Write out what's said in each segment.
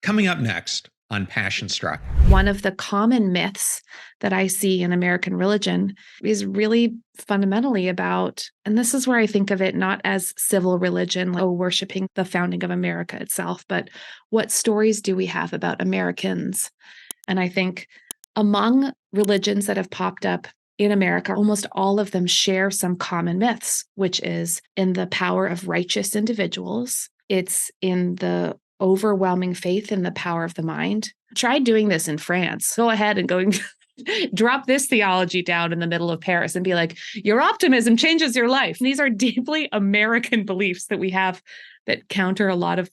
Coming up next on Passion Struck. One of the common myths that I see in American religion is really fundamentally about, and this is where I think of it not as civil religion, like worshiping the founding of America itself, but what stories do we have about Americans? And I think among religions that have popped up in America, almost all of them share some common myths, which is in the power of righteous individuals. It's in the overwhelming faith in the power of the mind. Try doing this in France. Go ahead and drop this theology down in the middle of Paris and be like, your optimism changes your life. These are deeply American beliefs that we have that counter a lot of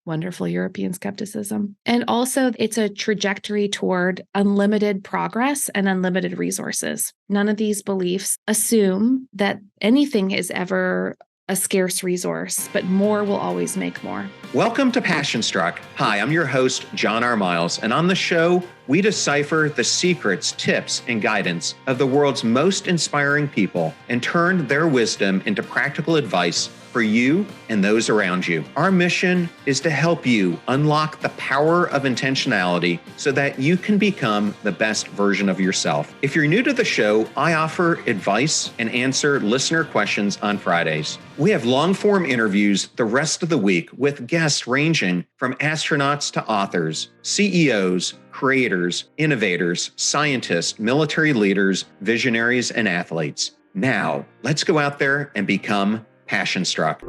wonderful European skepticism. And also, it's a trajectory toward unlimited progress and unlimited resources. None of these beliefs assume that anything is ever a scarce resource, but more will always make more. Welcome to Passion Struck. Hi, I'm your host, John R. Miles, and on the show, we decipher the secrets, tips, and guidance of the world's most inspiring people and turn their wisdom into practical advice for you and those around you. Our mission is to help you unlock the power of intentionality so that you can become the best version of yourself. If you're new to the show, I offer advice and answer listener questions on Fridays. We have long-form interviews the rest of the week with guests ranging from astronauts to authors, CEOs, creators, innovators, scientists, military leaders, visionaries, and athletes. Now, let's go out there and become Passion Struck.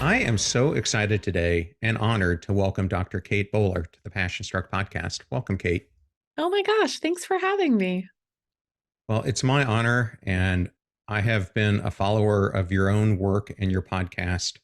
I am so excited today and honored to welcome Dr. Kate Bowler to the Passion Struck podcast. Welcome, Kate. Oh my gosh, thanks for having me. Well, it's my honor, and I have been a follower of your own work and your podcast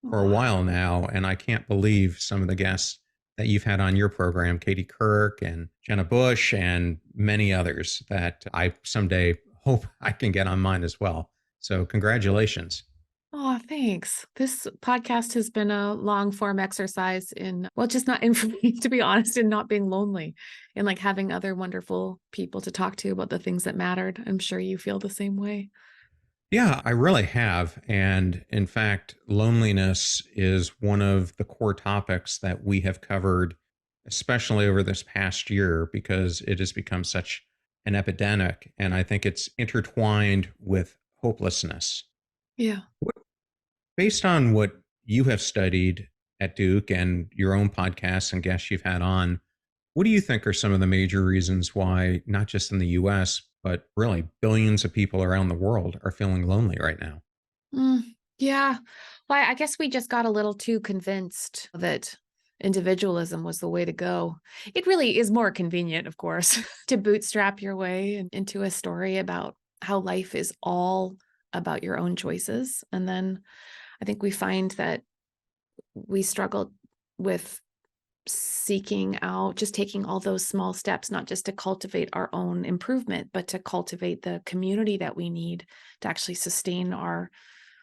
for a while now, and I can't believe some of the guests that you've had on your program, Katie Kirk and Jenna Bush and many others that I someday hope I can get on mine as well. So congratulations. Oh, thanks. This podcast has been a long form exercise in, well, just not in for me, to be honest, in not being lonely and like having other wonderful people to talk to about the things that mattered. I'm sure you feel the same way. Yeah, I really have. And in fact, loneliness is one of the core topics that we have covered, especially over this past year, because it has become such an epidemic. And I think it's intertwined with hopelessness. Yeah. Based on what you have studied at Duke and your own podcasts and guests you've had on, what do you think are some of the major reasons why, not just in the US, but really billions of people around the world are feeling lonely right now? Yeah. Well, I guess we just got a little too convinced that individualism was the way to go. It really is more convenient, of course, to bootstrap your way into a story about how life is all about your own choices. And then I think we find that we struggle with seeking out, just taking all those small steps, not just to cultivate our own improvement, but to cultivate the community that we need to actually sustain our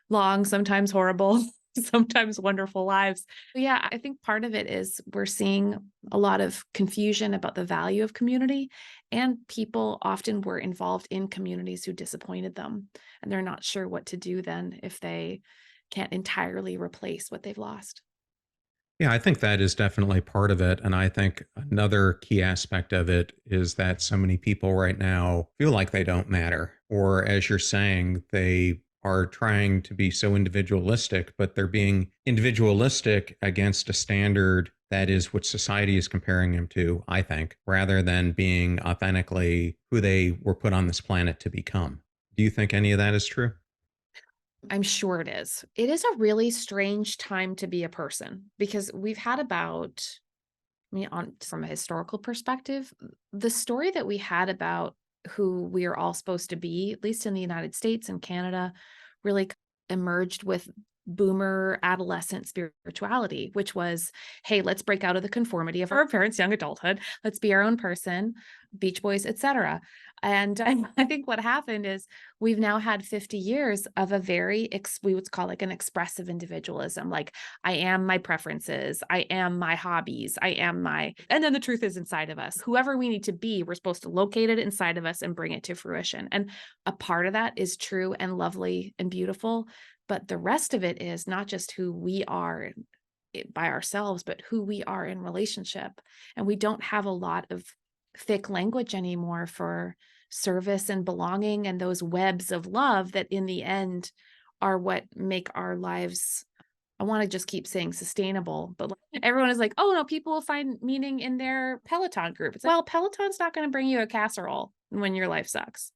long, sometimes horrible, sometimes wonderful lives. But yeah, I think part of it is we're seeing a lot of confusion about the value of community, and people often were involved in communities who disappointed them, and they're not sure what to do then if they can't entirely replace what they've lost. Yeah, I think that is definitely part of it. And I think another key aspect of it is that so many people right now feel like they don't matter. Or as you're saying, they are trying to be so individualistic, but they're being individualistic against a standard that is what society is comparing them to, I think, rather than being authentically who they were put on this planet to become. Do you think any of that is true? I'm sure it is. It is a really strange time to be a person because we've had about, I mean, from a historical perspective, the story that we had about who we are all supposed to be, at least in the United States and Canada, really emerged with boomer adolescent spirituality, which was, hey, let's break out of the conformity of our parents' young adulthood. Let's be our own person, Beach Boys, etc. And I think what happened is we've now had 50 years of a very, we would call like an expressive individualism. Like, I am my preferences. I am my hobbies. I am my, and then the truth is inside of us. Whoever we need to be, we're supposed to locate it inside of us and bring it to fruition. And a part of that is true and lovely and beautiful. But the rest of it is not just who we are by ourselves, but who we are in relationship. And we don't have a lot of thick language anymore for service and belonging and those webs of love that in the end are what make our lives. I want to just keep saying sustainable, but like, everyone is like, oh no, people will find meaning in their Peloton group. It's like, well, Peloton's not going to bring you a casserole when your life sucks.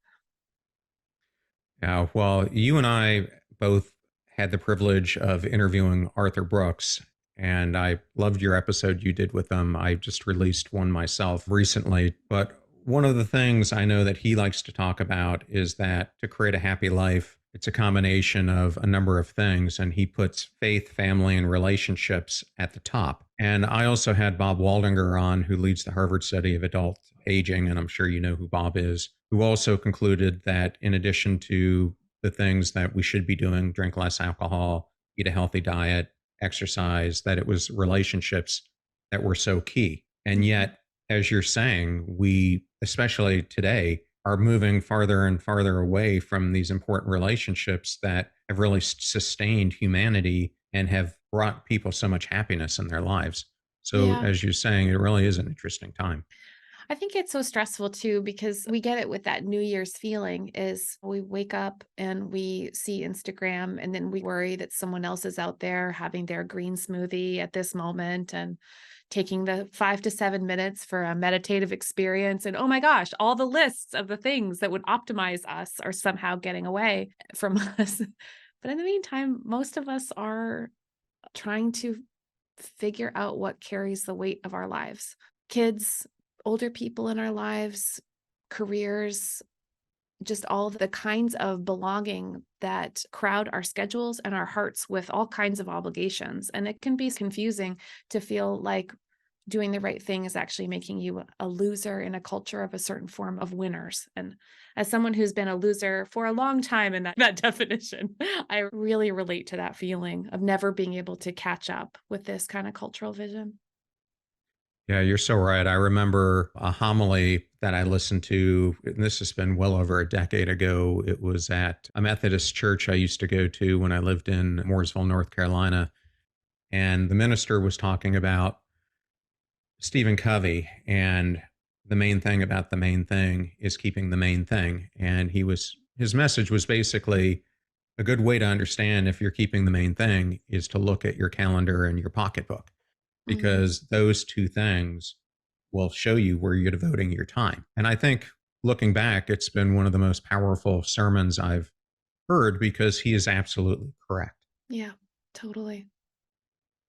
Yeah, well, you and I both had the privilege of interviewing Arthur Brooks, and I loved your episode you did with him. I just released one myself recently. But one of the things I know that he likes to talk about is that to create a happy life, it's a combination of a number of things, and he puts faith, family, and relationships at the top. And I also had Bob Waldinger on, who leads the Harvard Study of Adult Aging, and I'm sure you know who Bob is, who also concluded that in addition to the things that we should be doing, drink less alcohol, eat a healthy diet, exercise, that it was relationships that were so key. And Mhm. yet, as you're saying, we, especially today, are moving farther and farther away from these important relationships that have really sustained humanity and have brought people so much happiness in their lives. So, Yeah. as you're saying, it really is an interesting time. I think it's so stressful too because we get it with that New Year's feeling is we wake up and we see Instagram and then we worry that someone else is out there having their green smoothie at this moment and taking the 5 to 7 minutes for a meditative experience. And oh my gosh, all the lists of the things that would optimize us are somehow getting away from us. But in the meantime, most of us are trying to figure out what carries the weight of our lives. Kids, older people in our lives, careers, just all the kinds of belonging that crowd our schedules and our hearts with all kinds of obligations. And it can be confusing to feel like doing the right thing is actually making you a loser in a culture of a certain form of winners. And as someone who's been a loser for a long time in that definition, I really relate to that feeling of never being able to catch up with this kind of cultural vision. Yeah, you're so right. I remember a homily that I listened to, and this has been well over a decade ago. It was at a Methodist church I used to go to when I lived in Mooresville, North Carolina. And the minister was talking about Stephen Covey, and the main thing about the main thing is keeping the main thing. And his message was basically a good way to understand if you're keeping the main thing is to look at your calendar and your pocketbook, Mm, because those two things will show you where you're devoting your time. And I think looking back, it's been one of the most powerful sermons I've heard because he is absolutely correct. yeah, totally.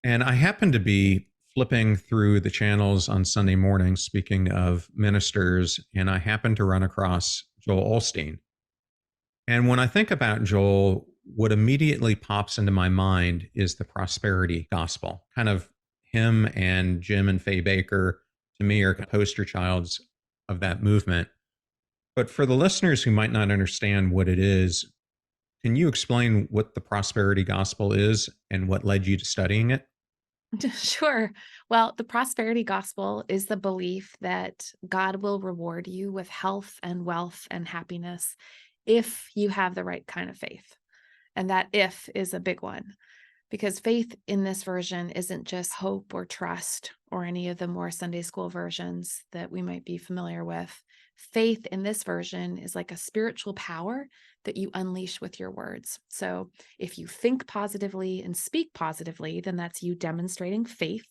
And I happen to be flipping through the channels on Sunday morning, speaking of ministers, and I happened to run across Joel Olstein. And when I think about Joel, what immediately pops into my mind is the prosperity gospel. Kind of him and Jim and Faye Baker, to me, are poster childs of that movement. But for the listeners who might not understand what it is, can you explain what the prosperity gospel is and what led you to studying it? Sure. Well, the prosperity gospel is the belief that God will reward you with health and wealth and happiness if you have the right kind of faith. And that if is a big one. Because faith in this version isn't just hope or trust or any of the more Sunday school versions that we might be familiar with. Faith in this version is like a spiritual power that you unleash with your words. So if you think positively and speak positively, then that's you demonstrating faith.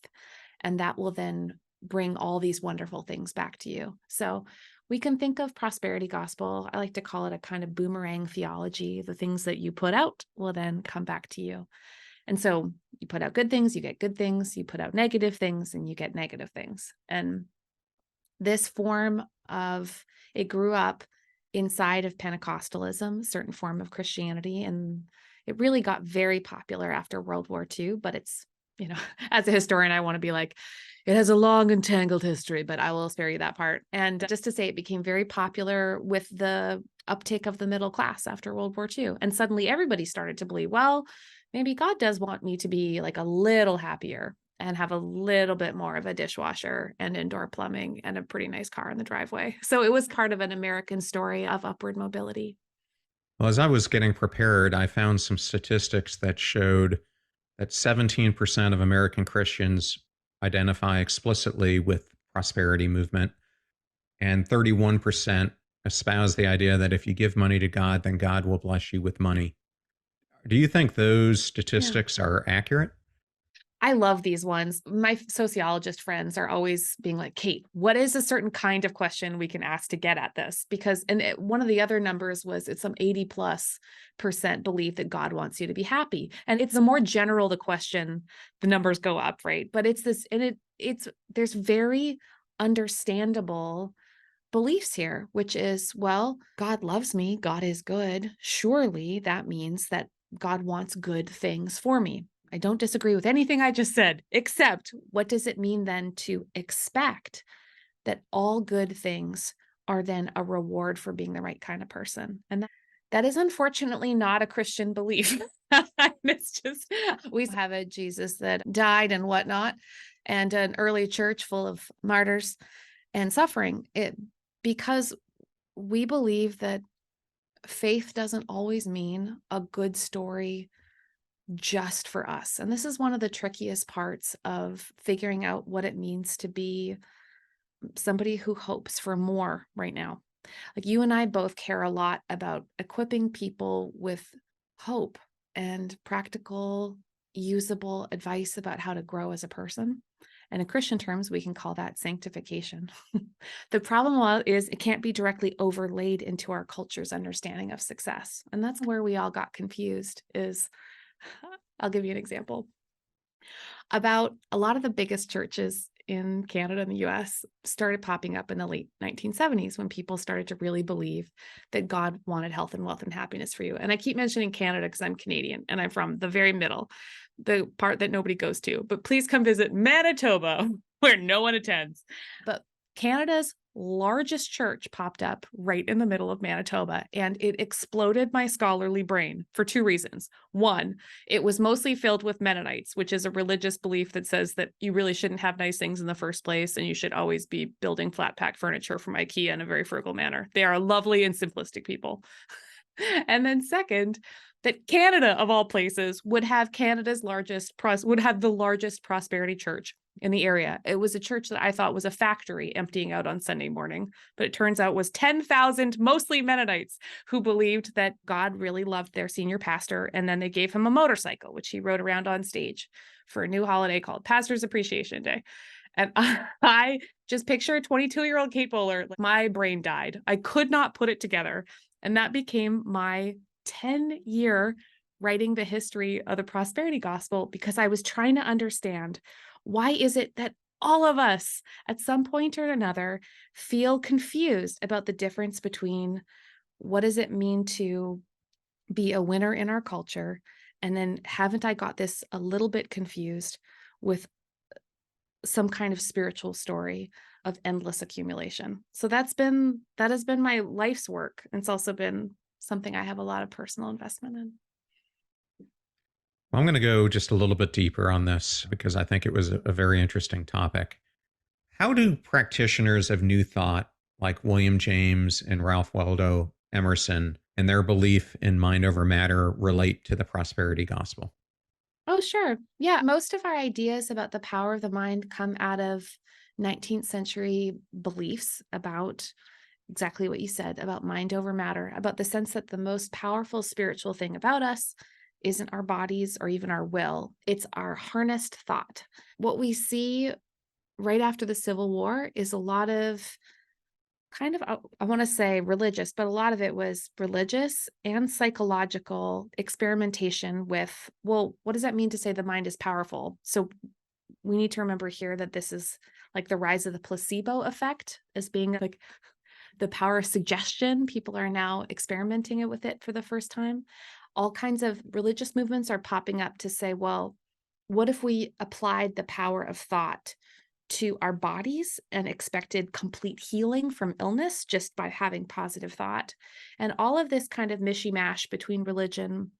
And that will then bring all these wonderful things back to you. So we can think of prosperity gospel. I like to call it a kind of boomerang theology. The things that you put out will then come back to you. And so you put out good things, you get good things, you put out negative things, and you get negative things. And this form of it grew up inside of Pentecostalism, a certain form of Christianity, and it really got very popular after World War II. But it's, as a historian, I want to be like, it has a long and tangled history, but I will spare you that part. And just to say, it became very popular with the uptake of the middle class after World War II. And suddenly everybody started to believe, well, maybe God does want me to be like a little happier and have a little bit more of a dishwasher and indoor plumbing and a pretty nice car in the driveway. So it was part of an American story of upward mobility. Well, as I was getting prepared, I found some statistics that showed that 17% of American Christians identify explicitly with prosperity movement, and 31% espouse the idea that if you give money to God, then God will bless you with money. Do you think those Yeah. statistics are accurate? I love these ones. My sociologist friends are always being like, Kate, what is a certain kind of question we can ask to get at this? Because, one of the other numbers was it's some 80+% believe that God wants you to be happy. And it's the more general the question, the numbers go up, right? But it's this, and there's very understandable beliefs here, which is, well, God loves me. God is good. Surely that means that God wants good things for me. I don't disagree with anything I just said, except what does it mean then to expect that all good things are then a reward for being the right kind of person? And that is unfortunately not a Christian belief. It's just, we have a Jesus that died and whatnot, and an early church full of martyrs and suffering. Because we believe that faith doesn't always mean a good story just for us. And this is one of the trickiest parts of figuring out what it means to be somebody who hopes for more right now. Like, you and I both care a lot about equipping people with hope and practical, usable advice about how to grow as a person. And in Christian terms, we can call that sanctification. The problem is it can't be directly overlaid into our culture's understanding of success. And that's where we all got confused is, I'll give you an example. About a lot of the biggest churches in Canada and the US started popping up in the late 1970s when people started to really believe that God wanted health and wealth and happiness for you. And I keep mentioning Canada because I'm Canadian and I'm from the very middle, the part that nobody goes to. But please come visit Manitoba, where no one attends. But Canada's largest church popped up right in the middle of Manitoba, and it exploded my scholarly brain for two reasons. One, it was mostly filled with Mennonites, which is a religious belief that says that you really shouldn't have nice things in the first place, and you should always be building flat pack furniture from IKEA in a very frugal manner. They are lovely and simplistic people. And then second, that Canada, of all places, would have the largest prosperity church in the area. It was a church that I thought was a factory emptying out on Sunday morning, but it turns out was 10,000 mostly Mennonites who believed that God really loved their senior pastor, and then they gave him a motorcycle, which he rode around on stage for a new holiday called Pastor's Appreciation Day. And I just picture a 22-year-old Kate Bowler. My brain died. I could not put it together. And that became my 10-year writing the history of the prosperity gospel, because I was trying to understand, why is it that all of us at some point or another feel confused about the difference between what does it mean to be a winner in our culture, and then haven't I got this a little bit confused with some kind of spiritual story of endless accumulation. So that has been my life's work. It's also been something I have a lot of personal investment in. Well, I'm going to go just a little bit deeper on this because I think it was a very interesting topic. How do practitioners of New Thought like William James and Ralph Waldo Emerson and their belief in mind over matter relate to the prosperity gospel? Oh, sure. Yeah. Most of our ideas about the power of the mind come out of 19th century beliefs about exactly what you said about mind over matter, about the sense that the most powerful spiritual thing about us isn't our bodies or even our will, it's our harnessed thought. What we see right after the Civil War is a lot of kind of, I want to say religious, but a lot of it was religious and psychological experimentation with, well, what does that mean to say the mind is powerful? So we need to remember here that this is like the rise of the placebo effect as being like the power of suggestion. People are now experimenting with it for the first time. All kinds of religious movements are popping up to say, well, what if we applied the power of thought to our bodies and expected complete healing from illness just by having positive thought? And all of this kind of mishmash between religion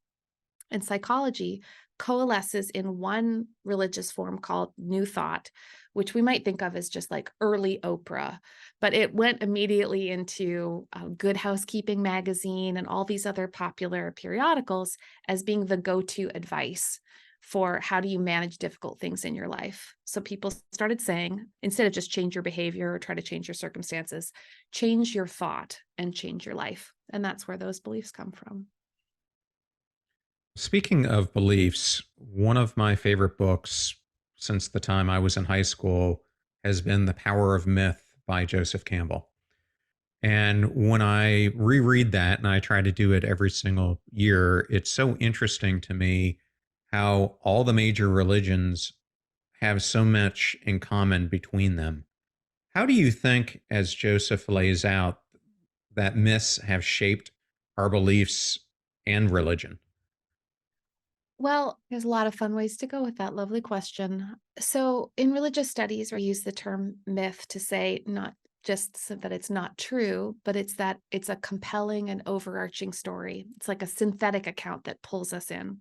and psychology coalesces in one religious form called New Thought, which we might think of as just like early Oprah, but it went immediately into Good Housekeeping magazine and all these other popular periodicals as being the go-to advice for how do you manage difficult things in your life. So people started saying, instead of just change your behavior or try to change your circumstances, change your thought and change your life. And that's where those beliefs come from. Speaking of beliefs, one of my favorite books since the time I was in high school has been The Power of Myth by Joseph Campbell. And when I reread that, and I try to do it every single year, it's so interesting to me how all the major religions have so much in common between them. How do you think, as Joseph lays out, that myths have shaped our beliefs and religion? Well, there's a lot of fun ways to go with that lovely question. So, in religious studies, we use the term myth to say not just so that it's not true, but it's that it's a compelling and overarching story. It's like a synthetic account that pulls us in.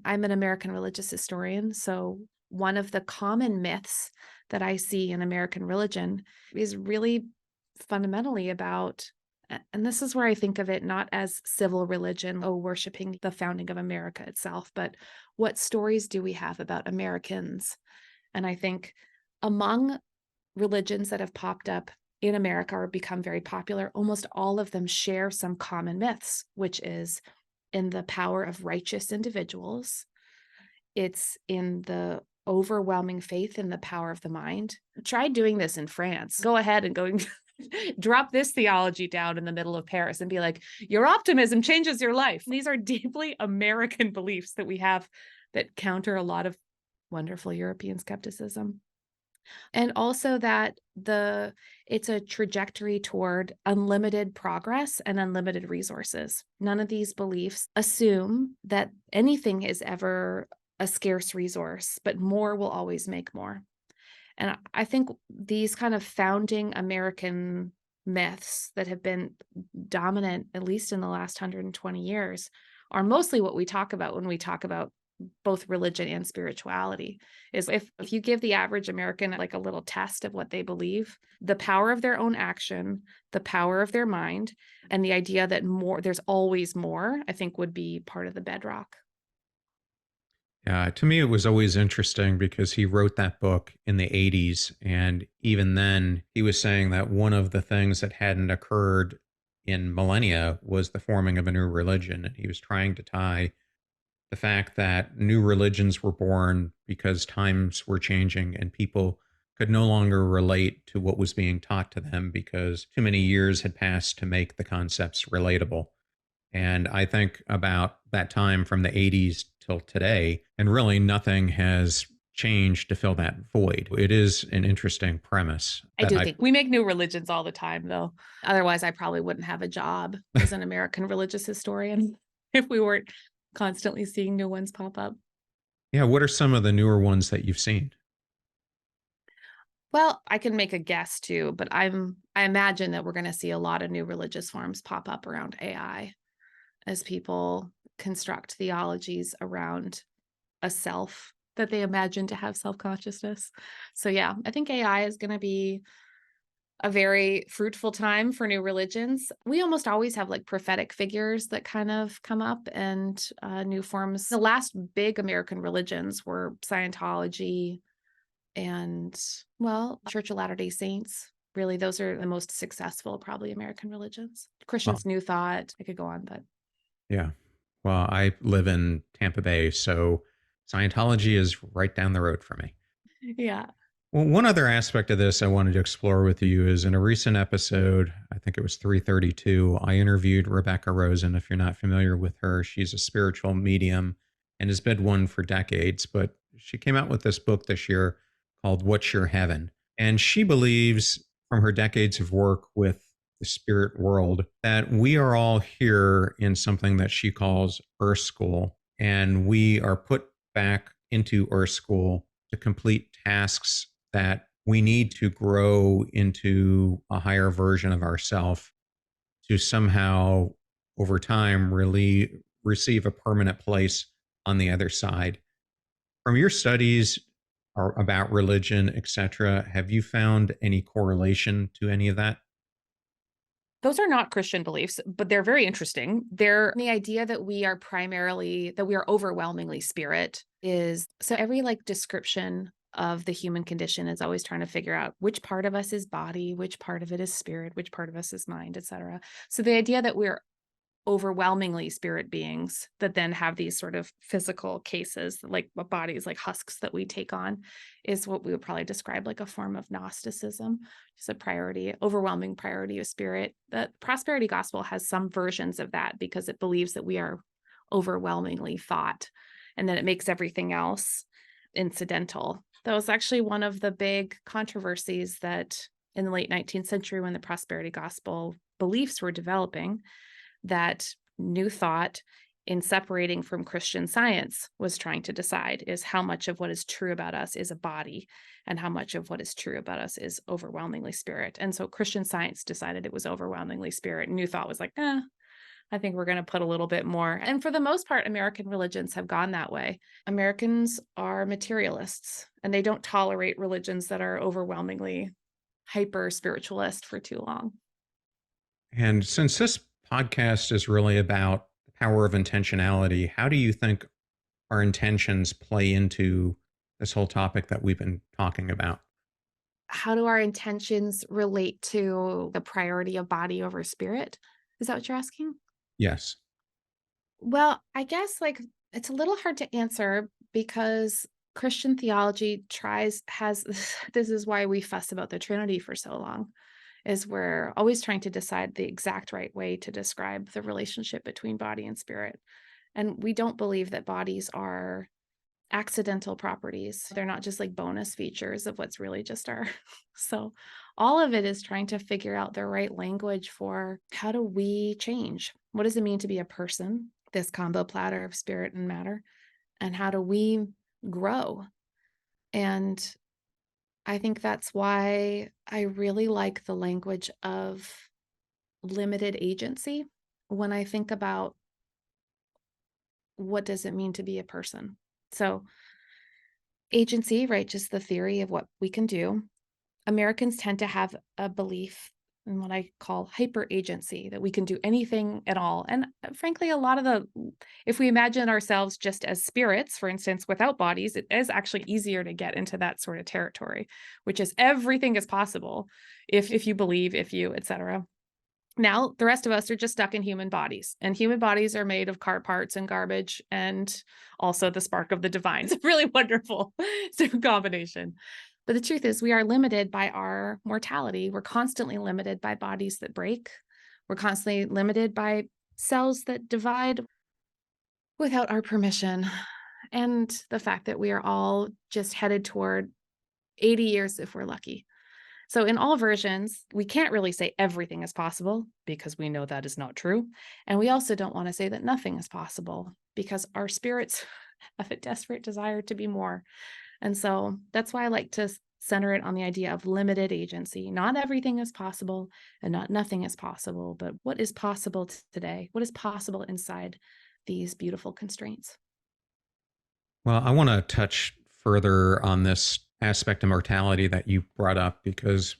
I'm an American religious historian. So, one of the common myths that I see in American religion is really fundamentally about, and this is where I think of it not as civil religion, oh, worshiping the founding of America itself, but what stories do we have about Americans? And I think among religions that have popped up in America or become very popular, almost all of them share some common myths, which is in the power of righteous individuals. It's in the overwhelming faith in the power of the mind. Try doing this in France. Go ahead and go drop this theology down in the middle of Paris and be like, your optimism changes your life. These are deeply American beliefs that we have that counter a lot of wonderful European skepticism. And also that it's a trajectory toward unlimited progress and unlimited resources. None of these beliefs assume that anything is ever a scarce resource, but more will always make more. And I think these kind of founding American myths that have been dominant, at least in the last 120 years, are mostly what we talk about when we talk about both religion and spirituality. Is if you give the average American like a little test of what they believe, the power of their own action, the power of their mind, and the idea that there's always more, I think would be part of the bedrock. Yeah, to me, it was always interesting because he wrote that book in the 80s. And even then, he was saying that one of the things that hadn't occurred in millennia was the forming of a new religion. And he was trying to tie the fact that new religions were born because times were changing and people could no longer relate to what was being taught to them because too many years had passed to make the concepts relatable. And I think about that time from the 80s till today, and really nothing has changed to fill that void. It is an interesting premise. I do think we make new religions all the time, though. Otherwise, I probably wouldn't have a job as an American religious historian if we weren't constantly seeing new ones pop up. Yeah, what are some of the newer ones that you've seen? Well, I can make a guess too, but I imagine that we're going to see a lot of new religious forms pop up around AI as people construct theologies around a self that they imagine to have self-consciousness. So yeah, I think AI is going to be a very fruitful time for new religions. We almost always have like prophetic figures that kind of come up and new forms. The last big American religions were Scientology and, well, Church of Latter-day Saints. Really, those are the most successful, probably American religions. Well, Christian's New Thought. I could go on, but yeah. Well, I live in Tampa Bay, so Scientology is right down the road for me. yeah. Well, one other aspect of this I wanted to explore with you is in a recent episode, I think it was 332, I interviewed Rebecca Rosen. If you're not familiar with her, she's a spiritual medium and has been one for decades. But she came out with this book this year called What's Your Heaven? And she believes from her decades of work with the spirit world that we are all here in something that she calls Earth School. And we are put back into Earth School to complete tasks that we need to grow into a higher version of ourself to somehow over time really receive a permanent place on the other side. From your studies about religion, etc., have you found any correlation to any of that? Those are not Christian beliefs, but they're very interesting. They're the idea that we are overwhelmingly spirit is so every like description of the human condition is always trying to figure out which part of us is body, which part of it is spirit, which part of us is mind, etc. So the idea that we're overwhelmingly spirit beings that then have these sort of physical cases like bodies like husks that we take on is what we would probably describe like a form of Gnosticism, just a priority, overwhelming priority of spirit. The prosperity gospel has some versions of that because it believes that we are overwhelmingly thought and then it makes everything else incidental. That was actually one of the big controversies that in the late 19th century when the prosperity gospel beliefs were developing, that new thought in separating from Christian science was trying to decide is how much of what is true about us is a body and how much of what is true about us is overwhelmingly spirit. And so Christian science decided it was overwhelmingly spirit. New thought was like, I think we're going to put a little bit more. And for the most part, American religions have gone that way. Americans are materialists and they don't tolerate religions that are overwhelmingly hyper spiritualist for too long. And since this podcast is really about the power of intentionality, how do you think our intentions play into this whole topic that we've been talking about? How do our intentions relate to the priority of body over spirit? Is that what you're asking? Yes. Well, I guess like it's a little hard to answer because Christian theology has this is why we fuss about the Trinity for so long, is we're always trying to decide the exact right way to describe the relationship between body and spirit. And we don't believe that bodies are accidental properties. They're not just like bonus features of what's really just our. So all of it is trying to figure out the right language for how do we change? What does it mean to be a person, this combo platter of spirit and matter? And how do we grow? And I think that's why I really like the language of limited agency when I think about what does it mean to be a person. So agency, right, just the theory of what we can do. Americans tend to have a belief in what I call hyper agency, that we can do anything at all. And frankly, a lot of if we imagine ourselves just as spirits, for instance, without bodies, it is actually easier to get into that sort of territory, which is everything is possible if you believe, if you, etc. Now, the rest of us are just stuck in human bodies, and human bodies are made of car parts and garbage and also the spark of the divine. It's a really wonderful combination. But the truth is, we are limited by our mortality. We're constantly limited by bodies that break. We're constantly limited by cells that divide without our permission. And the fact that we are all just headed toward 80 years if we're lucky. So in all versions, we can't really say everything is possible because we know that is not true. And we also don't want to say that nothing is possible because our spirits have a desperate desire to be more. And so that's why I like to center it on the idea of limited agency. Not everything is possible and not nothing is possible, but what is possible today? What is possible inside these beautiful constraints? Well, I want to touch further on this aspect of mortality that you brought up because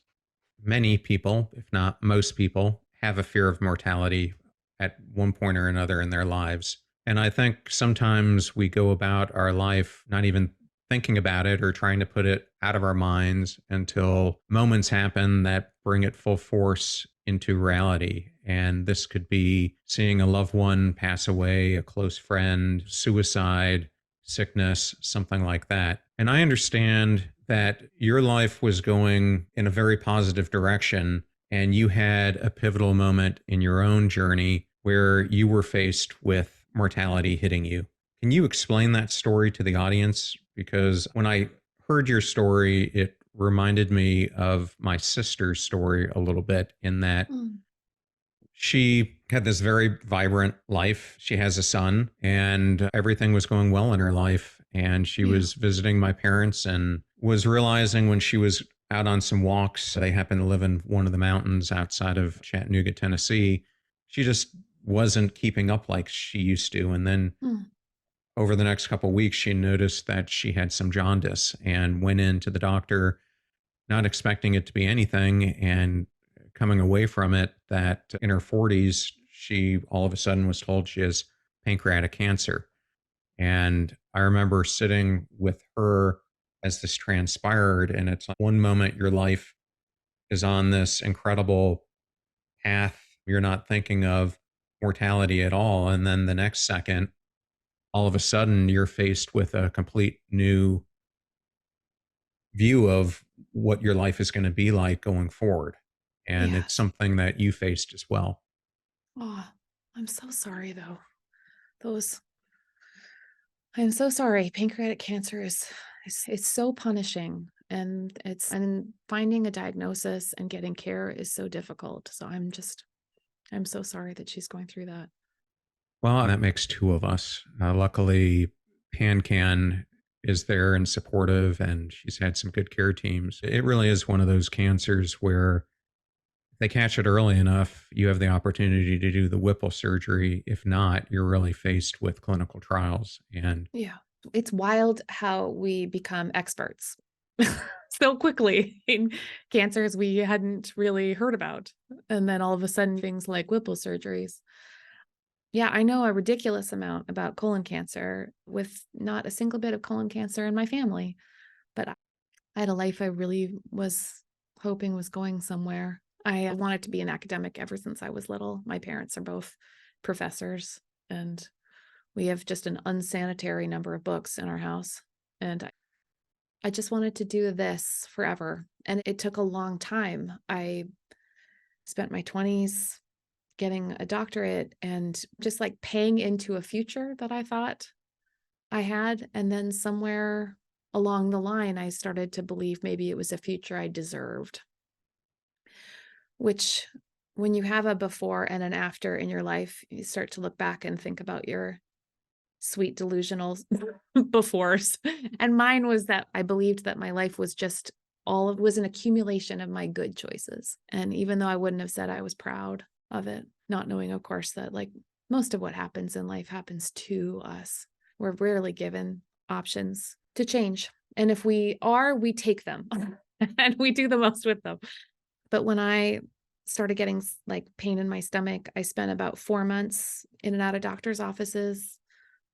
many people, if not most people, have a fear of mortality at one point or another in their lives. And I think sometimes we go about our life not even thinking about it or trying to put it out of our minds until moments happen that bring it full force into reality. And this could be seeing a loved one pass away, a close friend, suicide, sickness, something like that. And I understand that your life was going in a very positive direction and you had a pivotal moment in your own journey where you were faced with mortality hitting you. Can you explain that story to the audience? Because when I heard your story, it reminded me of my sister's story a little bit in that she had this very vibrant life. She has a son and everything was going well in her life. And she was visiting my parents and was realizing when she was out on some walks, they happen to live in one of the mountains outside of Chattanooga, Tennessee. She just wasn't keeping up like she used to. And then over the next couple of weeks, she noticed that she had some jaundice and went into the doctor, not expecting it to be anything. And coming away from it, that in her 40s, she all of a sudden was told she has pancreatic cancer. And I remember sitting with her as this transpired. And it's like one moment your life is on this incredible path, you're not thinking of mortality at all. And then the next second, all of a sudden, you're faced with a complete new view of what your life is going to be like going forward. And it's Yes. something that you faced as well. Oh, I'm so sorry though. Those I'm so sorry. Pancreatic cancer is it's so punishing, and finding a diagnosis and getting care is so difficult. So I'm so sorry that she's going through that. Well, that makes two of us. Luckily, PanCan is there and supportive, and she's had some good care teams. It really is one of those cancers where if they catch it early enough, you have the opportunity to do the Whipple surgery. If not, you're really faced with clinical trials. And Yeah. It's wild how we become experts so quickly in cancers we hadn't really heard about. And then all of a sudden, things like Whipple surgeries. Yeah, I know a ridiculous amount about colon cancer with not a single bit of colon cancer in my family, but I had a life I really was hoping was going somewhere. I wanted to be an academic ever since I was little. My parents are both professors, and we have just an unsanitary number of books in our house. And I just wanted to do this forever. And it took a long time. I spent my 20s getting a doctorate and just like paying into a future that I thought I had. And then somewhere along the line, I started to believe maybe it was a future I deserved, which when you have a before and an after in your life, you start to look back and think about your sweet delusional befores. And mine was that I believed that my life was just all of was an accumulation of my good choices. And even though I wouldn't have said I was proud of it, not knowing, of course, that like most of what happens in life happens to us. We're rarely given options to change. And if we are, we take them and we do the most with them. But when I started getting like pain in my stomach, I spent about 4 months in and out of doctor's offices.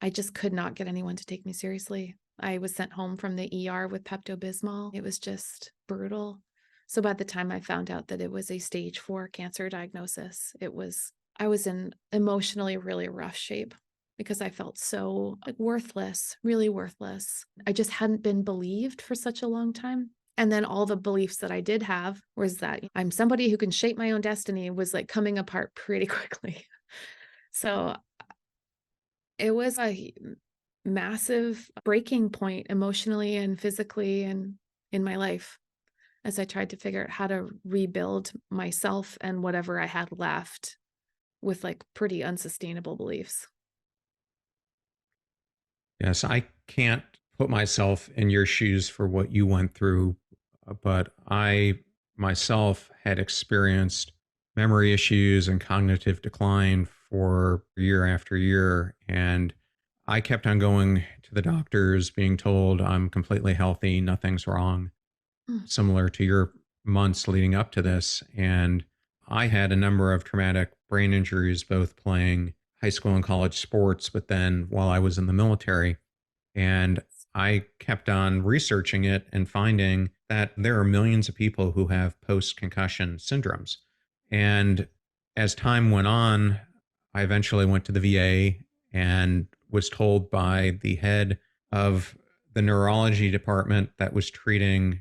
I just could not get anyone to take me seriously. I was sent home from the ER with Pepto-Bismol. It was just brutal. So by the time I found out that it was a stage 4 cancer diagnosis, I was in emotionally really rough shape because I felt so like worthless, really worthless. I just hadn't been believed for such a long time. And then all the beliefs that I did have was that I'm somebody who can shape my own destiny was like coming apart pretty quickly. So it was a massive breaking point emotionally and physically and in my life as I tried to figure out how to rebuild myself and whatever I had left with like pretty unsustainable beliefs. yes, I can't put myself in your shoes for what you went through, but I myself had experienced memory issues and cognitive decline for year after year. And I kept on going to the doctors, being told I'm completely healthy, nothing's wrong, Mm. similar to your months leading up to this. And I had a number of traumatic brain injuries, both playing high school and college sports, but then while I was in the military. And I kept on researching it and finding that there are millions of people who have post concussion syndromes. And as time went on, I eventually went to the VA and was told by the head of the neurology department that was treating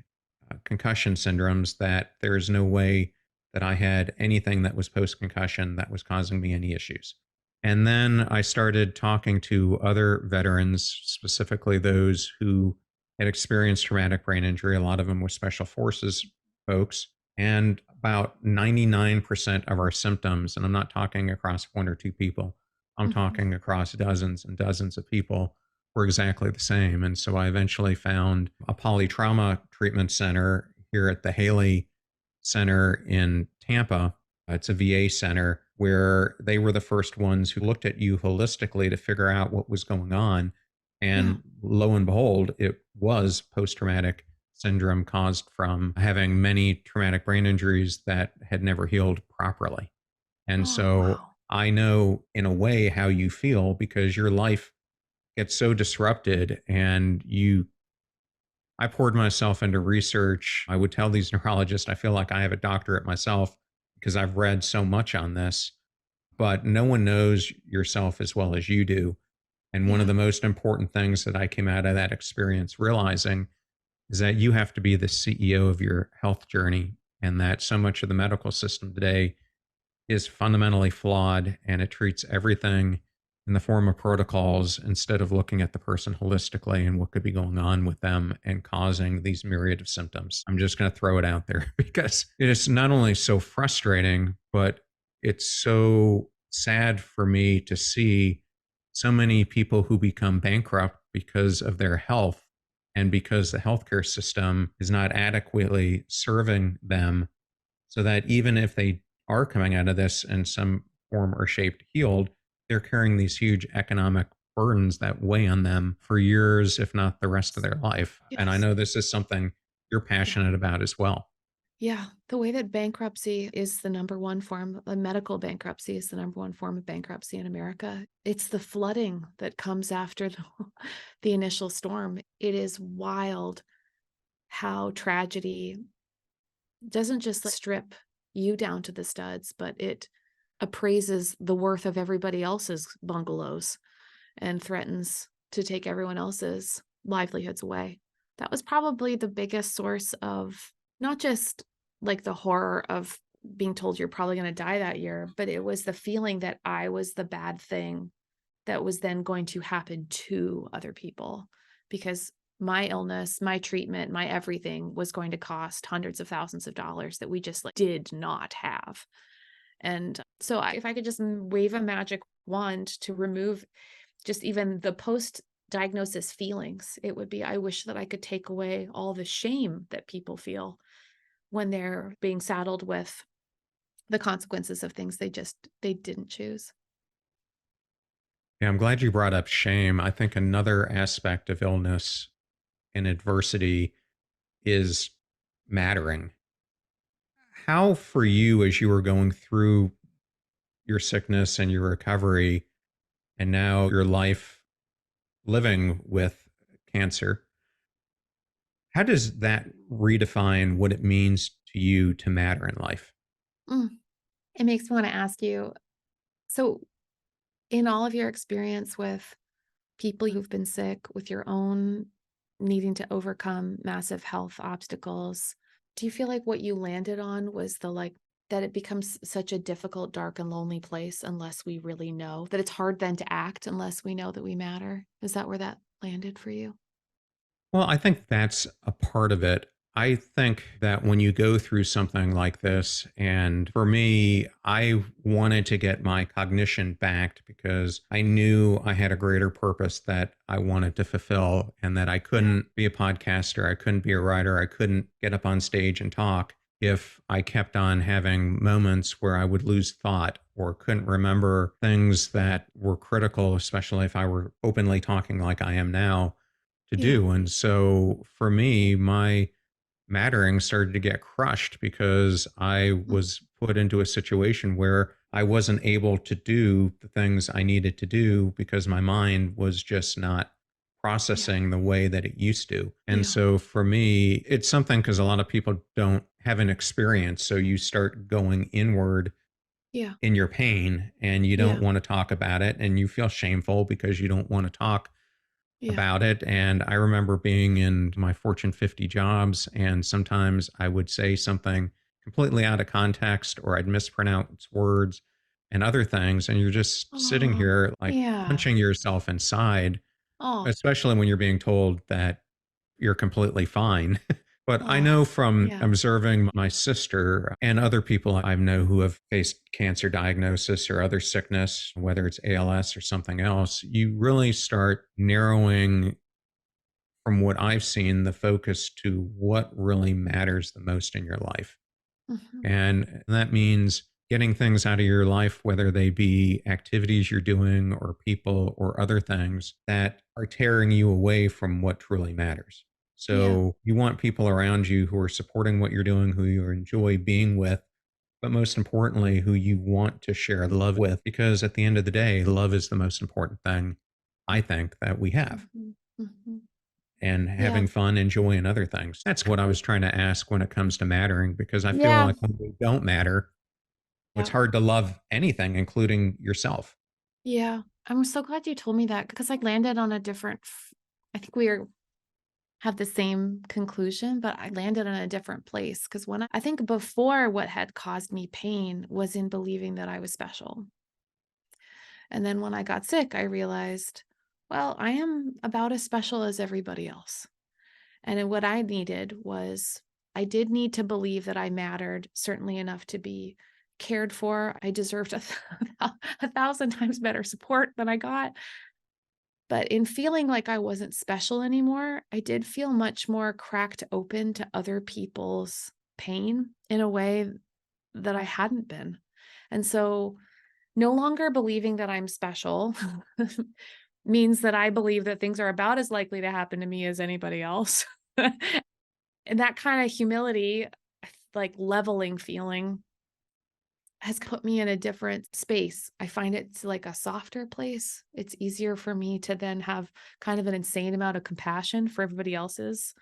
concussion syndromes that there is no way that I had anything that was post concussion that was causing me any issues. And then I started talking to other veterans, specifically those who had experienced traumatic brain injury. A lot of them were special forces folks. And about 99% of our symptoms, and I'm not talking across one or two people, I'm Mhm. talking across dozens and dozens of people, were exactly the same. And so I eventually found a polytrauma treatment center here at the Haley Center in Tampa. It's a VA center where they were the first ones who looked at you holistically to figure out what was going on Yeah. And lo and behold, it was post traumatic syndrome caused from having many traumatic brain injuries that had never healed properly. And Oh, so wow. I know in a way how you feel because your life gets so disrupted and I poured myself into research. I would tell these neurologists, I feel like I have a doctorate myself because I've read so much on this, but no one knows yourself as well as you do. And one of Yeah. the most important things that I came out of that experience realizing is that you have to be the CEO of your health journey, and that so much of the medical system today is fundamentally flawed and it treats everything in the form of protocols instead of looking at the person holistically and what could be going on with them and causing these myriad of symptoms. I'm just going to throw it out there because it is not only so frustrating, but it's so sad for me to see so many people who become bankrupt because of their health and because the healthcare system is not adequately serving them, so that even if they are coming out of this in some form or shaped healed, they're carrying these huge economic burdens that weigh on them for years, if not the rest of their life. And I Yes. know this is something you're Yeah. passionate about as well. Yeah. The way that bankruptcy is the number one form, medical bankruptcy is the number one form of bankruptcy in America. It's the flooding that comes after the initial storm. It is wild how tragedy doesn't just strip you down to the studs, but it appraises the worth of everybody else's bungalows and threatens to take everyone else's livelihoods away. That was probably the biggest source of not just like the horror of being told you're probably going to die that year, but it was the feeling that I was the bad thing that was then going to happen to other people because my illness, my treatment, my everything was going to cost hundreds of thousands of dollars that we just like did not have. And so if I could just wave a magic wand to remove just even the post diagnosis feelings, it would be I wish that I could take away all the shame that people feel when they're being saddled with the consequences of things they didn't choose. Yeah, I'm glad you brought up shame. I think another aspect of illness and adversity is mattering. How, for you, as you were going through your sickness and your recovery, and now your life living with cancer, how does that redefine what it means to you to matter in life? Mm. It makes me want to ask you, so in all of your experience with people who've been sick, with your own needing to overcome massive health obstacles, do you feel like what you landed on was that it becomes such a difficult, dark, and lonely place unless we really know that it's hard then to act unless we know that we matter? Is that where that landed for you? Well, I think that's a part of it. I think that when you go through something like this, and for me, I wanted to get my cognition back because I knew I had a greater purpose that I wanted to fulfill, and that I Yeah. couldn't be a podcaster, I couldn't be a writer, I couldn't get up on stage and talk if I kept on having moments where I would lose thought or couldn't remember things that were critical, especially if I were openly talking like I am now to Yeah. do. And so for me, my mattering started to get crushed because I Mm. was put into a situation where I wasn't able to do the things I needed to do because my mind was just not Yeah. processing the way that it used to. And Yeah. so for me, it's something because a lot of people don't have an experience. So you start going inward Yeah. in your pain and you don't Yeah. want to talk about it and you feel shameful because you don't want to talk Yeah. about it. And I remember being in my Fortune 50 jobs, and sometimes I would say something completely out of context or I'd mispronounce words and other things. And you're just sitting Oh, here like yeah. punching yourself inside, Oh, especially when you're being told that you're completely fine. But I oh, know from yeah. observing my sister and other people I know who have faced cancer diagnosis or other sickness, whether it's ALS or something else, you really start narrowing, from what I've seen, the focus to what really matters the most in your life. Mhm. And that means getting things out of your life, whether they be activities you're doing or people or other things that are tearing you away from what truly matters. Yeah. So you want people around you who are supporting what you're doing, who you enjoy being with, but most importantly, who you want to share love with, because at the end of the day, love is the most important thing I think that we have. Mhm. Mhm. And Yeah. having fun and joy in other things. That's what I was trying to ask when it comes to mattering, because I feel Yeah. like when we don't matter, it's Yeah. hard to love anything, including yourself. Yeah. I'm so glad you told me that because I landed on a I think have the same conclusion, but I landed in a different place because I think before what had caused me pain was in believing that I was special. And then when I got sick, I realized, well, I am about as special as everybody else. And then what I needed was, I did need to believe that I mattered, certainly enough to be cared for. I deserved a thousand times better support than I got. But in feeling like I wasn't special anymore, I did feel much more cracked open to other people's pain in a way that I hadn't been. And so no longer believing that I'm special means that I believe that things are about as likely to happen to me as anybody else. And that kind of humility, like leveling feeling, has put me in a different space. I find it's like a softer place. It's easier for me to then have kind of an insane amount of compassion for everybody else's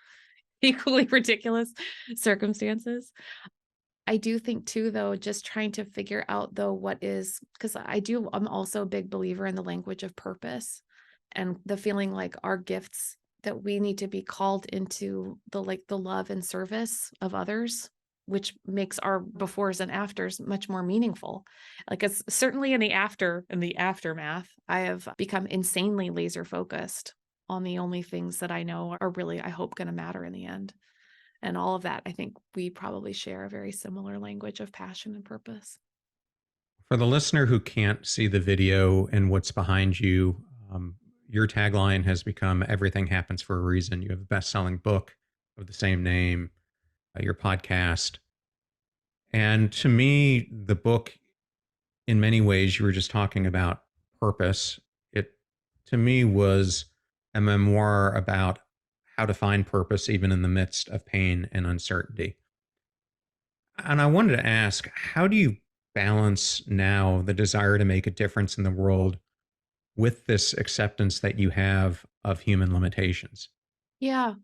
equally ridiculous circumstances. I do think too, though, just trying to figure out though what is, because I'm also a big believer in the language of purpose and the feeling like our gifts that we need to be called into the love and service of others, which makes our befores and afters much more meaningful. Like it's certainly in the aftermath, I have become insanely laser focused on the only things that I know are really, I hope, going to matter in the end. And all of that, I think we probably share a very similar language of passion and purpose. For the listener who can't see the video and what's behind you, your tagline has become "Everything happens for a reason." You have a best-selling book of the same name, your podcast, and to me, the book, in many ways, you were just talking about purpose. It, to me, was a memoir about how to find purpose even in the midst of pain and uncertainty. And I wanted to ask, how do you balance now the desire to make a difference in the world with this acceptance that you have of human limitations? Yeah.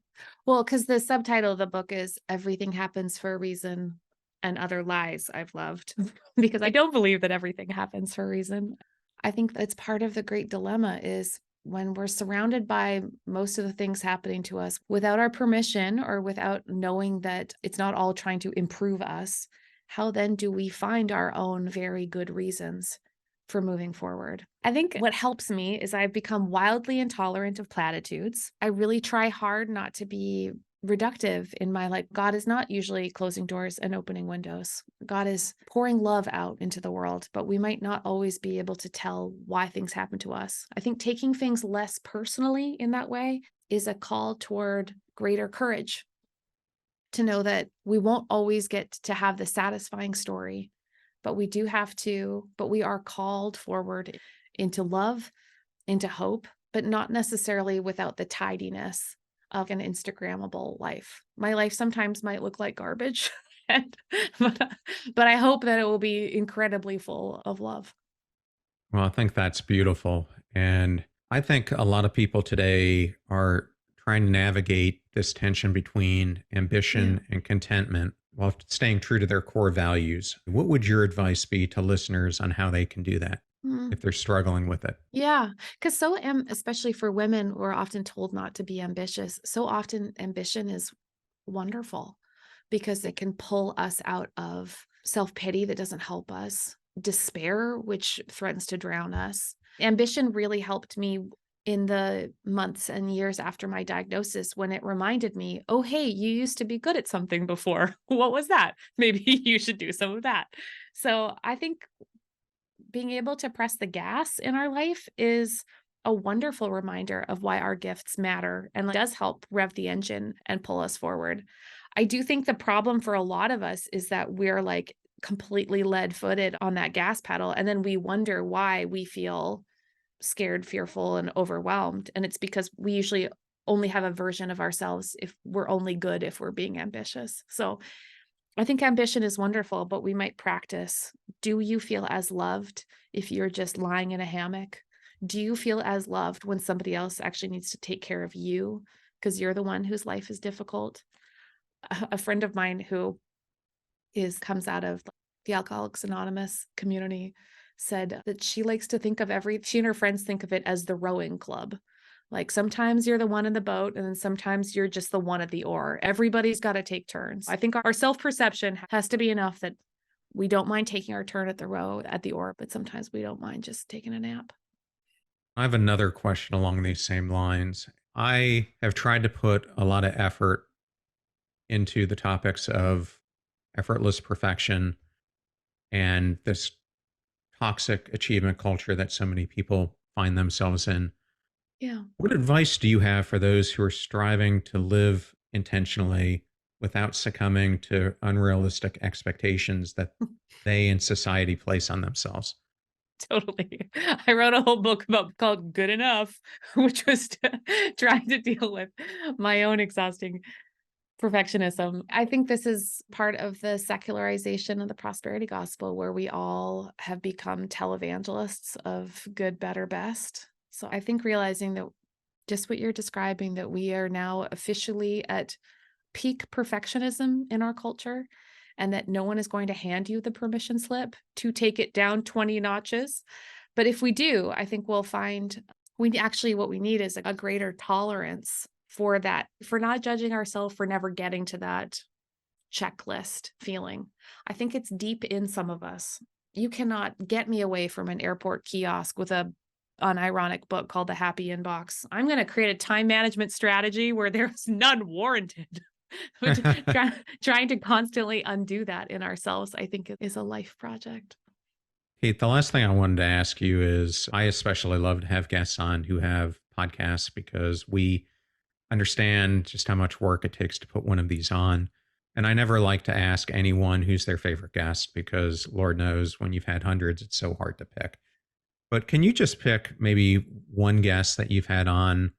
Well, because the subtitle of the book is Everything Happens for a Reason and Other Lies I've Loved, because I don't believe that everything happens for a reason. I think that's part of the great dilemma is when we're surrounded by most of the things happening to us without our permission or without knowing that it's not all trying to improve us, how then do we find our own very good reasons for moving forward? I think what helps me is I've become wildly intolerant of platitudes. I really try hard not to be reductive in my God is not usually closing doors and opening windows. God is pouring love out into the world, but we might not always be able to tell why things happen to us. I think taking things less personally in that way is a call toward greater courage to know that we won't always get to have the satisfying story, but we are called forward into love, into hope, but not necessarily without the tidiness of an Instagrammable life. My life sometimes might look like garbage, and, but, but I hope that it will be incredibly full of love. Well, I think that's beautiful. And I think a lot of people today are trying to navigate this tension between Yeah. ambition and contentment while staying true to their core values. What would your advice be to listeners on how they can do that Mm. if they're struggling with it? Yeah, because especially for women, we're often told not to be ambitious. So often, ambition is wonderful because it can pull us out of self pity that doesn't help us, despair, which threatens to drown us. Ambition really helped me in the months and years after my diagnosis when it reminded me, oh, hey, you used to be good at something before. What was that? Maybe you should do some of that. So I think being able to press the gas in our life is a wonderful reminder of why our gifts matter and does help rev the engine and pull us forward. I do think the problem for a lot of us is that we're completely lead-footed on that gas pedal, and then we wonder why we feel scared, fearful, and overwhelmed. And it's because we usually only have a version of ourselves if we're only good if we're being ambitious. So I think ambition is wonderful, but we might practice. Do you feel as loved if you're just lying in a hammock? Do you feel as loved when somebody else actually needs to take care of you because you're the one whose life is difficult? A friend of mine who comes out of the Alcoholics Anonymous community said that she likes to think of she and her friends think of it as the rowing club. Like sometimes you're the one in the boat and then sometimes you're just the one at the oar. Everybody's got to take turns. I think our self-perception has to be enough that we don't mind taking our turn at the oar, but sometimes we don't mind just taking a nap. I have another question along these same lines. I have tried to put a lot of effort into the topics of effortless perfection and this toxic achievement culture that so many people find themselves in. Yeah. What advice do you have for those who are striving to live intentionally without succumbing to unrealistic expectations that they and society place on themselves? Totally. I wrote a whole book called Good Enough, which was trying to deal with my own exhausting perfectionism. I think this is part of the secularization of the prosperity gospel, where we all have become televangelists of good, better, best. So I think realizing that just what you're describing, that we are now officially at peak perfectionism in our culture, and that no one is going to hand you the permission slip to take it down 20 notches. But if we do, I think we'll find what we need is a greater tolerance for that, for not judging ourselves for never getting to that checklist feeling. I think it's deep in some of us. You cannot get me away from an airport kiosk with an ironic book called The Happy Inbox. I'm going to create a time management strategy where there's none warranted. Trying to constantly undo that in ourselves, I think, is a life project. Kate, the last thing I wanted to ask you is I especially love to have guests on who have podcasts because we understand just how much work it takes to put one of these on. And I never like to ask anyone who's their favorite guest because Lord knows when you've had hundreds, it's so hard to pick. But can you just pick maybe one guest that you've had on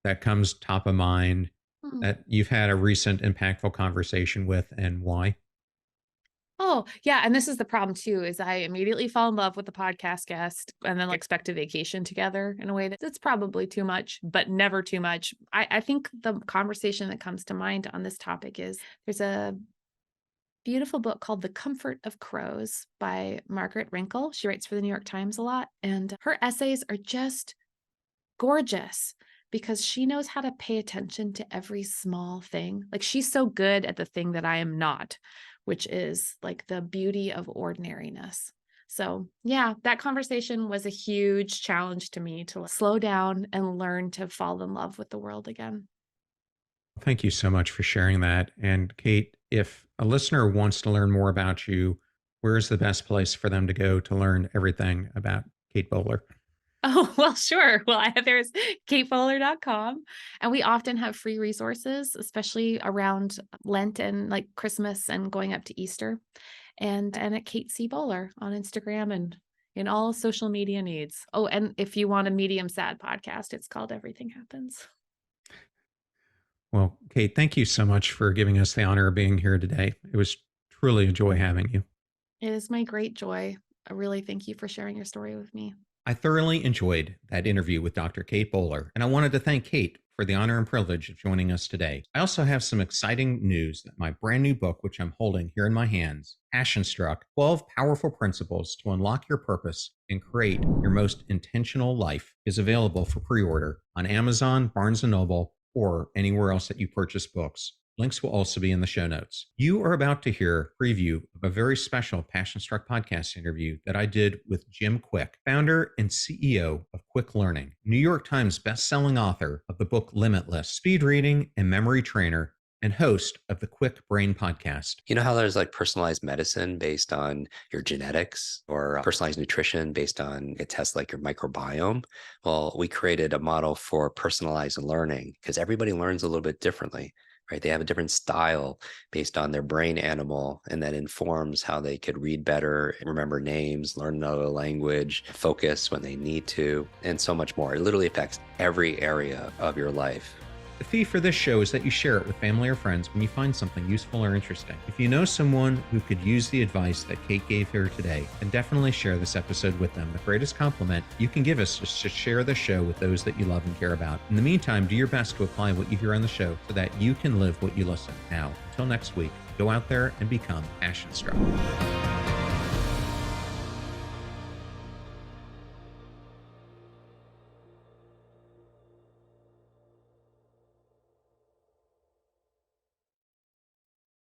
that comes top of mind Hmm. that you've had a recent impactful conversation with and why? Oh, yeah. And this is the problem too, is I immediately fall in love with the podcast guest and then expect a vacation together in a way that's probably too much, but never too much. I think the conversation that comes to mind on this topic is there's a beautiful book called The Comfort of Crows by Margaret Rinkle. She writes for the New York Times a lot, and her essays are just gorgeous because she knows how to pay attention to every small thing. Like she's so good at the thing that I am not, which is like the beauty of ordinariness. So yeah, that conversation was a huge challenge to me to slow down and learn to fall in love with the world again. Thank you so much for sharing that. And Kate, if a listener wants to learn more about you, where's the best place for them to go to learn everything about Kate Bowler? Oh, well, sure. Well, there's katebowler.com. And we often have free resources, especially around Lent and like Christmas and going up to Easter. And at Kate C. Bowler on Instagram and in all social media needs. Oh, and if you want a medium sad podcast, it's called Everything Happens. Well, Kate, thank you so much for giving us the honor of being here today. It was truly a joy having you. It is my great joy. I really thank you for sharing your story with me. I thoroughly enjoyed that interview with Dr. Kate Bowler, and I wanted to thank Kate for the honor and privilege of joining us today. I also have some exciting news that my brand new book, which I'm holding here in my hands, Passion Struck: 12 Powerful Principles to Unlock Your Purpose and Create Your Most Intentional Life, is available for pre-order on Amazon, Barnes & Noble, or anywhere else that you purchase books. Links will also be in the show notes. You are about to hear a preview of a very special Passion Struck podcast interview that I did with Jim Quick, founder and CEO of Quick Learning, New York Times bestselling author of the book Limitless, speed reading and memory trainer, and host of the Quick Brain podcast. You know how there's like personalized medicine based on your genetics or personalized nutrition based on a test like your microbiome? Well, we created a model for personalized learning because everybody learns a little bit differently, right? They have a different style based on their brain animal, and that informs how they could read better, remember names, learn another language, focus when they need to, and so much more. It literally affects every area of your life. The fee for this show is that you share it with family or friends when you find something useful or interesting. If you know someone who could use the advice that Kate gave here today, then definitely share this episode with them. The greatest compliment you can give us is to share the show with those that you love and care about. In the meantime, do your best to apply what you hear on the show so that you can live what you listen. Now, until next week, go out there and become passion struck.